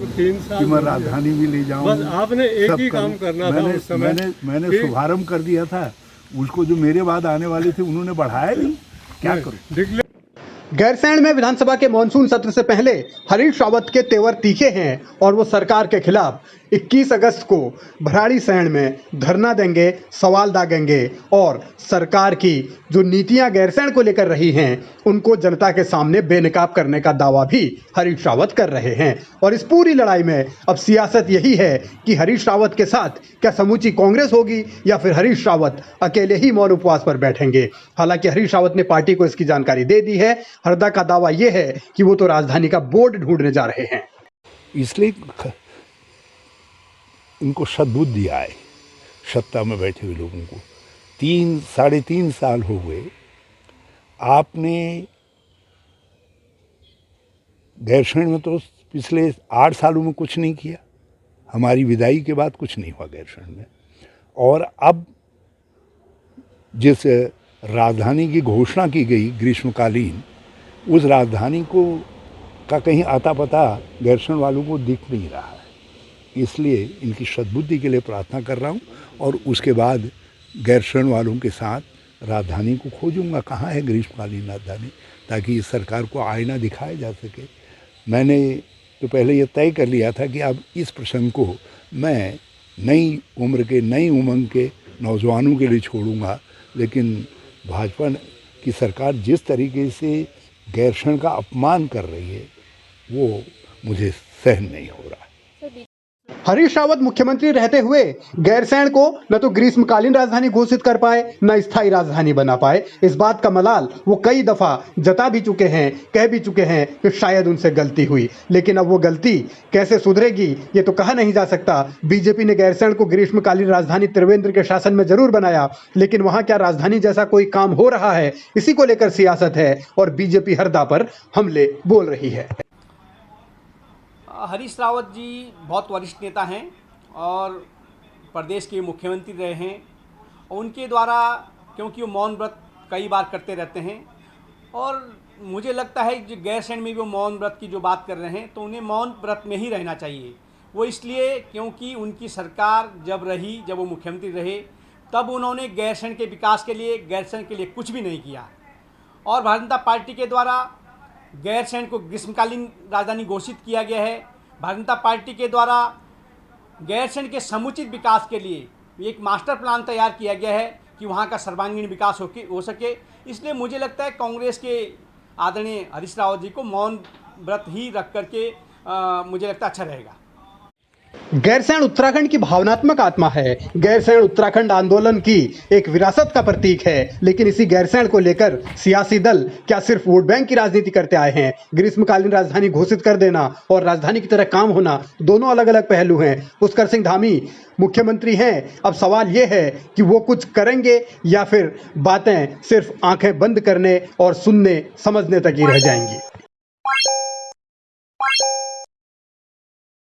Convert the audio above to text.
कि मैं राजधानी भी ले जाऊं। बस आपने एक ही काम करना था उस समय। मैंने शुभारंभ कर दिया था, उसको जो मेरे बाद आने वाले थे उन्होंने बढ़ाया नहीं। क्या करूं? गैरसैंण में विधानसभा के मानसून सत्र से पहले हरीश रावत के तेवर तीखे हैं और वो सरकार के खिलाफ 21 अगस्त को भराड़ीसैंण में धरना देंगे, सवाल दागेंगे और सरकार की जो नीतियां गैरसैंण को लेकर रही हैं उनको जनता के सामने बेनकाब करने का दावा भी हरीश रावत कर रहे हैं। और इस पूरी लड़ाई में अब सियासत यही है कि हरीश रावत के साथ क्या समूची कांग्रेस होगी या फिर हरीश रावत अकेले ही मौन उपवास पर बैठेंगे। हालांकि हरीश रावत ने पार्टी को इसकी जानकारी दे दी है। हरदा का दावा यह है कि वो तो राजधानी का बोर्ड ढूंढने जा रहे हैं। इसलिए इनको सद्बुद्धि आए, सत्ता में बैठे हुए लोगों को। 3-3.5 साल हो गए, आपने गैरसैंण में तो पिछले 8 सालों में कुछ नहीं किया। हमारी विदाई के बाद कुछ नहीं हुआ गैरसैंण में। और अब जिस राजधानी की घोषणा की गई ग्रीष्मकालीन, उस राजधानी को का कहीं आता पता गैरसैंण वालों को दिख नहीं रहा है। इसलिए इनकी सद्बुद्धि के लिए प्रार्थना कर रहा हूँ और उसके बाद गैरसैंण वालों के साथ राजधानी को खोजूंगा, कहाँ है ग्रीष्मकालीन राजधानी, ताकि इस सरकार को आईना दिखाया जा सके। मैंने तो पहले ये तय कर लिया था कि अब इस प्रसंग को मैं नई उम्र के, नई उमंग के नौजवानों के लिए छोड़ूंगा। लेकिन भाजपा की सरकार जिस तरीके से गैरसैंण का अपमान कर रही है वो मुझे सहन नहीं हो रहा है। हरीश रावत मुख्यमंत्री रहते हुए गैरसैंण को न तो ग्रीष्मकालीन राजधानी घोषित कर पाए, न स्थायी राजधानी बना पाए। इस बात का मलाल वो कई दफा जता भी चुके हैं, कह भी चुके हैं कि शायद उनसे गलती हुई। लेकिन अब वो गलती कैसे सुधरेगी ये तो कहा नहीं जा सकता। बीजेपी ने गैरसैंण को ग्रीष्मकालीन राजधानी त्रिवेंद्र के शासन में जरूर बनाया, लेकिन वहां क्या राजधानी जैसा कोई काम हो रहा है, इसी को लेकर सियासत है और बीजेपी हरदा पर हमले बोल रही है। हरीश रावत जी बहुत वरिष्ठ नेता हैं और प्रदेश के मुख्यमंत्री रहे हैं। उनके द्वारा, क्योंकि वो मौन व्रत कई बार करते रहते हैं और मुझे लगता है कि गैरसैंण में भी वो मौन व्रत की जो बात कर रहे हैं तो उन्हें मौन व्रत में ही रहना चाहिए। वो इसलिए क्योंकि उनकी सरकार जब वो मुख्यमंत्री रहे तब उन्होंने गैरसैंण के विकास के लिए, गैरसैंण के लिए कुछ भी नहीं किया। और भारतीय जनता पार्टी के द्वारा गैरसैंण को ग्रीष्मकालीन राजधानी घोषित किया गया है। भारतीय जनता पार्टी के द्वारा गैरसैंण के समुचित विकास के लिए एक मास्टर प्लान तैयार किया गया है कि वहाँ का सर्वांगीण विकास हो सके। इसलिए मुझे लगता है कांग्रेस के आदरणीय हरीश रावत जी को मौन व्रत ही रख करके मुझे लगता है अच्छा रहेगा। गैरसैंण उत्तराखंड की भावनात्मक आत्मा है। गैरसैंण उत्तराखंड आंदोलन की एक विरासत का प्रतीक है। लेकिन इसी गैरसैंण को लेकर सियासी दल क्या सिर्फ वोट बैंक की राजनीति करते आए हैं? ग्रीष्मकालीन राजधानी घोषित कर देना और राजधानी की तरह काम होना दोनों अलग अलग पहलू हैं। पुष्कर सिंह धामी मुख्यमंत्री हैं। अब सवाल यह है कि वो कुछ करेंगे या फिर बातें सिर्फ आंखें बंद करने और सुनने समझने तक ही रह जाएंगी।